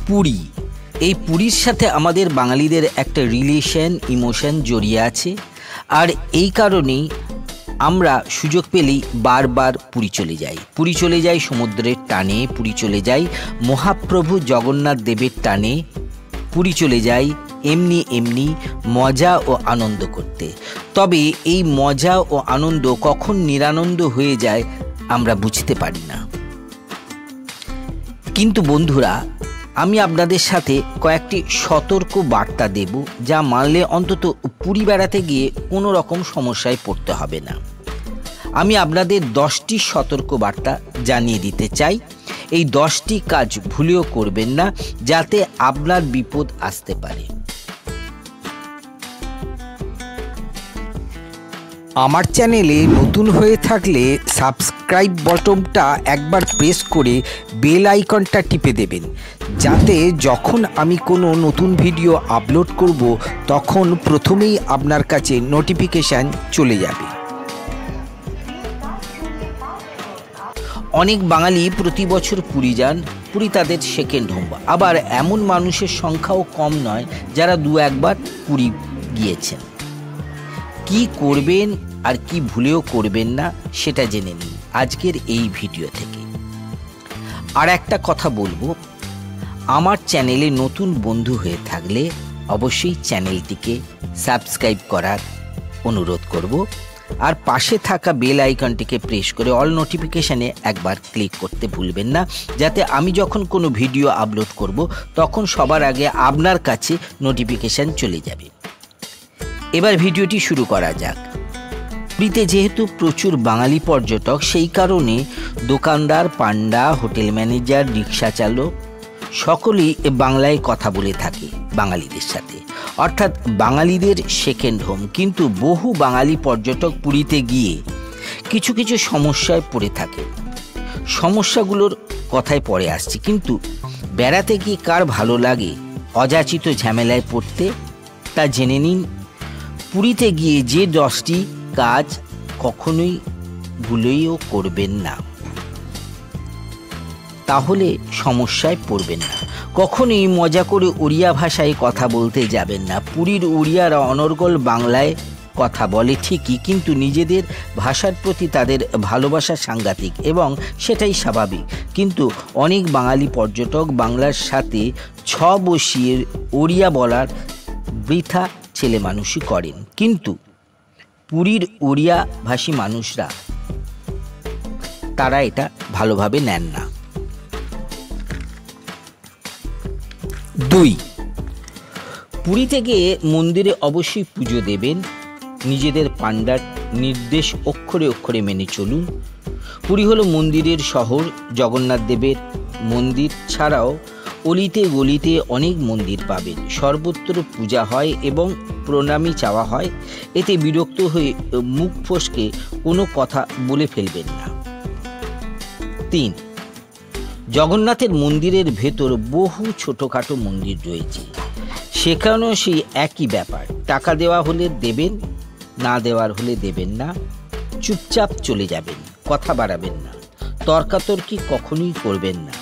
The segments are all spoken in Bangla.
পুরী। এই পুরীর সাথে আমাদের বাঙালিদের একটা রিলেশন, ইমোশন জড়িয়ে আছে। আর এই কারণেই আমরা সুযোগ পেলেই বারবার পুরী চলে যাই সমুদ্রের টানে, পুরী চলে যাই মহাপ্রভু জগন্নাথ দেবের টানে, পুরী চলে যাই এমনি মজা ও আনন্দ করতে। তবে এই মজা ও আনন্দ কখন নিরানন্দ হয়ে যায় আমরা বুঝতে পারি না। কিন্তু বন্ধুরা, আমি আপনাদের সাথে কয়েকটি সতর্ক বার্তা দেব, যা মানলে অন্তত পুরী বেড়াতে গিয়ে কোনো রকম সমস্যায় পড়তে হবে না। আমি আপনাদের 10টি সতর্ক বার্তা জানিয়ে দিতে চাই। এই 10টি কাজ ভুলেও করবেন না, যাতে আপনার বিপদ আসতে পারে। আমার চ্যানেলে নতুন হয়ে থাকলে সাবস্ক্রাইব বাটনটা একবার প্রেস করে বেল আইকনটা টিপে দেবেন, যাতে যখন আমি কোনো নতুন ভিডিও আপলোড করব তখন প্রথমেই আপনার কাছে নোটিফিকেশান চলে যাবে। অনেক বাঙালি প্রতি বছর পুরী যান, পুরী তাদের সেকেন্ড হোম। আবার এমন মানুষের সংখ্যাও কম নয় যারা 2-1 বার পুরী গিয়েছেন। কি করবেন আর কি ভুলেও করবেন না সেটা জেনে নিন আজকের এই ভিডিও থেকে। আর একটা কথা বলবো, আমার চ্যানেলে নতুন বন্ধু হয়ে থাকলে অবশ্যই চ্যানেলটিকে সাবস্ক্রাইব করার অনুরোধ করব। আর পাশে থাকা বেল আইকনটিকে প্রেস করে অল নোটিফিকেশানে একবার ক্লিক করতে ভুলবেন না, যাতে আমি যখন কোনো ভিডিও আপলোড করব তখন সবার আগে আপনার কাছে নোটিফিকেশান চলে যাবে। এবার ভিডিওটি শুরু করা যাক। পুরীতে যেহেতু প্রচুর বাঙালি পর্যটক, সেই কারণে দোকানদার, পান্ডা, হোটেল ম্যানেজার, রিক্সা চালক সকলেই বাংলায় কথা বলে থাকে বাঙালিদের সাথে, অর্থাৎ বাঙালিদের সেকেন্ড হোম। কিন্তু বহু বাঙালি পর্যটক পুরীতে গিয়ে কিছু সমস্যায় পড়ে থাকে। সমস্যাগুলোর কথায় পরে আসছি, কিন্তু বেড়াতে গিয়ে কার ভালো লাগে অযাচিত ঝামেলায় পড়তে, তা জেনে নিন। পুরীতে গিয়ে যে 10টি কাজ কখনোই ভুলেও করবেন না, তাহলে সমস্যায় পড়বেন না। কখনোই মজা করে ওড়িয়া ভাষায় কথা বলতে যাবেন না। পুরীর ওড়িয়ারা অনর্গল বাংলায় কথা বলে ঠিকই, কিন্তু নিজেদের ভাষার প্রতি তাদের ভালোবাসা সাংঘাতিক, এবং সেটাই স্বাভাবিক। কিন্তু অনেক বাঙালি পর্যটক বাংলার সাথে বসিয়ে ওড়িয়া বলার বৃথা ছেলে মানুষই করেন। কিন্তু পুরীর ওড়িয়া ভাষী মানুষরা তারা এটা ভালোভাবে নেন না। 2, পুরীতে গিয়ে মন্দিরে অবশ্যই পুজো দেবেন। নিজেদের পান্ডার নির্দেশ অক্ষরে মেনে চলুন। পুরী হলো মন্দিরের শহর। জগন্নাথ দেবের মন্দির ছাড়াও অলিতে গলিতে অনেক মন্দির পাবেন। সর্বত্র পূজা হয় এবং প্রণামী চাওয়া হয়। এতে বিরক্ত হয়ে মুখ ফসকে কোনো কথা বলে ফেলবেন না। 3, জগন্নাথের মন্দিরের ভেতর বহু ছোটোখাটো মন্দির রয়েছে। সেখানেও সেই একই ব্যাপার, টাকা দেওয়া হলে দেবেন, না দেওয়ার হলে দেবেন না। চুপচাপ চলে যাবেন, কথা বাড়াবেন না, তর্কাতর্কি কখনোই করবেন না।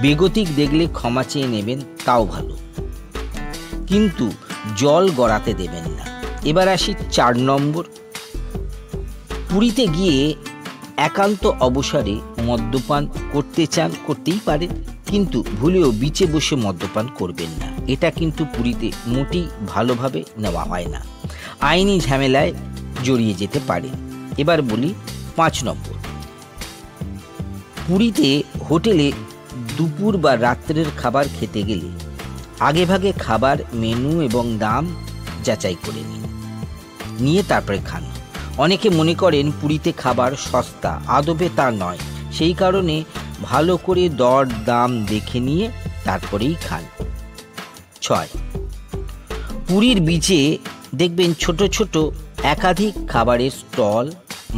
বেগতিক দেখলে ক্ষমা চেয়ে নেবেন, তাও ভালো, কিন্তু জল গড়াতে দেবেন না। এবার আসি 4 নম্বর। পুরীতে গিয়ে একান্ত অবসরে মদ্যপান করতে চান, করতেই পারেন, কিন্তু ভুলেও বিচে বসে মদ্যপান করবেন না। এটা কিন্তু পুরীতে মোটেই ভালোভাবে নেওয়া হয় না, আইনি ঝামেলায় জড়িয়ে যেতে পারে। এবার বলি 5 নম্বর। পুরীতে হোটেলে দুপুর বা রাত্রের খাবার খেতে গেলে আগেভাগে খাবার মেনু এবং দাম যাচাই করে নিয়ে তারপরে খান। অনেকে মনে করেন পুরীতে খাবার সস্তা, আদবে তা নয়। সেই কারণে ভালো করে দর দাম দেখে নিয়ে তারপরেই খান। 6, পুরীর বিচে দেখবেন ছোট ছোট একাধিক খাবারের স্টল,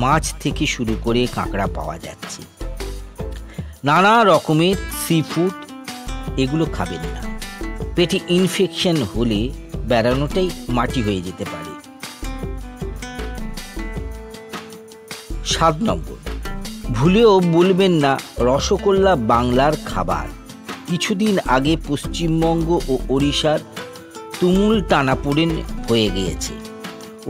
মাছ থেকে শুরু করে কাঁকড়া পাওয়া যাচ্ছে। নানা রকমের সি ফুড, এগুলো খাবেন না। পেটে ইনফেকশন হলে বেড়ানোটাই মাটি হয়ে যেতে পারে। 7 নম্বর, ভুলেও বলবেন না রসগোল্লা বাংলার খাবার। কিছুদিন আগে পশ্চিমবঙ্গ ও ওড়িশার তুমুল টানাপোড়েন হয়ে গিয়েছে।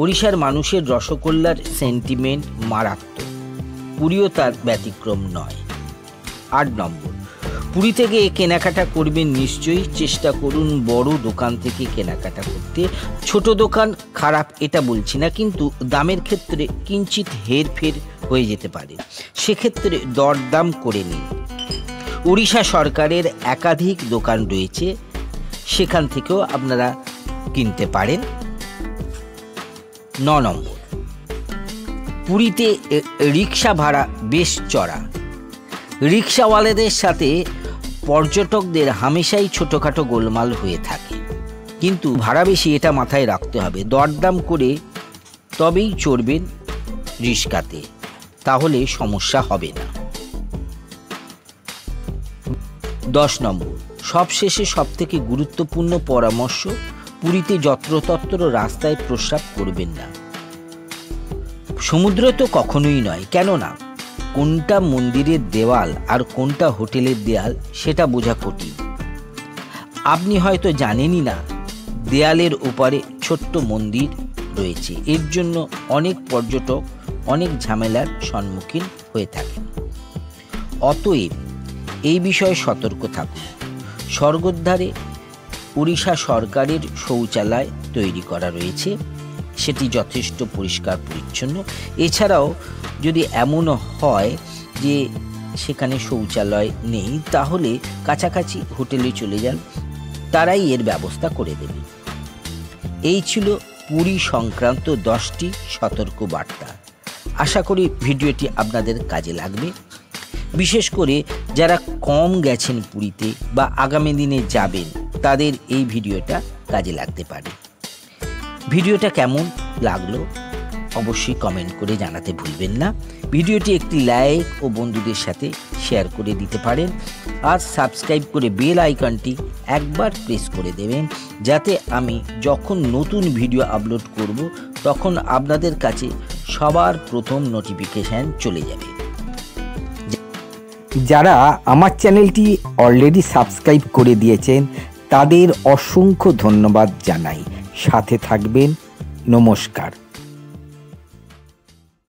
ওড়িশার মানুষের রসগোল্লার সেন্টিমেন্ট মারাত্মক, পুরীও তার ব্যতিক্রম নয়। 8 নম্বর, পুরী থেকে কেনাকাটা করবেন নিশ্চয়ই চেষ্টা করুন বড় দোকান থেকে কেনাকাটা করতে। ছোট দোকান খারাপ এটা বলছি না, কিন্তু দামের ক্ষেত্রে কিঞ্চিত হেরফের হয়ে যেতে পারে, সেক্ষেত্রে দরদাম করে নিন। ওড়িশা সরকারের একাধিক দোকান রয়েছে, সেখান থেকেও আপনারা কিনতে পারেন। 9 নম্বর, পুরীতে রিক্সা ভাড়া বেশ চড়া। রিক্সাওয়ালাদের সাথে পর্যটকদের হামেশাই ছোটোখাটো গোলমাল হয়ে থাকে, কিন্তু ভাড়া বেশি এটা মাথায় রাখতে হবে। দরদাম করে তবেই চড়বেন রিক্সাতে, তাহলে সমস্যা হবে না। 10 নম্বর, সবশেষে সবথেকে গুরুত্বপূর্ণ পরামর্শ, পুরীতে যত্রতত্র রাস্তায় প্রস্রাব করবেন না। সমুদ্র তো কখনোই নয়, কেননা কোনটা মন্দিরের দেওয়াল আর কোনটা হোটেলের দেয়াল সেটা বোঝা কঠিন। আপনি হয়তো জানেনই না দেয়ালের ওপারে ছোট্ট মন্দির রয়েছে। এর জন্য অনেক পর্যটক অনেক ঝামেলার সম্মুখীন হয়ে থাকেন। অতএব এই বিষয়ে সতর্ক থাকুন। স্বর্গদ্বারে ওড়িশা সরকারের শৌচালয় তৈরি করা রয়েছে, সেটি যথেষ্ট পরিষ্কার পরিচ্ছন্ন। এছাড়াও যদি এমনও হয় যে সেখানে শৌচালয় নেই, তাহলে কাছাকাছি হোটেলে চলে যান, তারাই এর ব্যবস্থা করে দেবে। এই ছিল পুরী সংক্রান্ত 10টি সতর্ক বার্তা। আশা করি ভিডিওটি আপনাদের কাজে লাগবে। বিশেষ করে যারা কম গেছেন পুরীতে বা আগামী দিনে যাবেন, তাদের এই ভিডিওটা কাজে লাগতে পারে। ভিডিওটা কেমন লাগলো অবশ্যই কমেন্ট করে জানাতে ভুলবেন না। ভিডিওটি একটি লাইক ও বন্ধুদের সাথে শেয়ার করে দিতে পারেন, আর সাবস্ক্রাইব করে বেল আইকনটি একবার প্রেস করে দেবেন, যাতে আমি যখন নতুন ভিডিও আপলোড করব তখন আপনাদের কাছে সবার প্রথম নোটিফিকেশান চলে যাবে। যারা আমার চ্যানেলটি অলরেডি সাবস্ক্রাইব করে দিয়েছেন তাদের অসংখ্য ধন্যবাদ জানাই। সাথে থাকবেন। নমস্কার।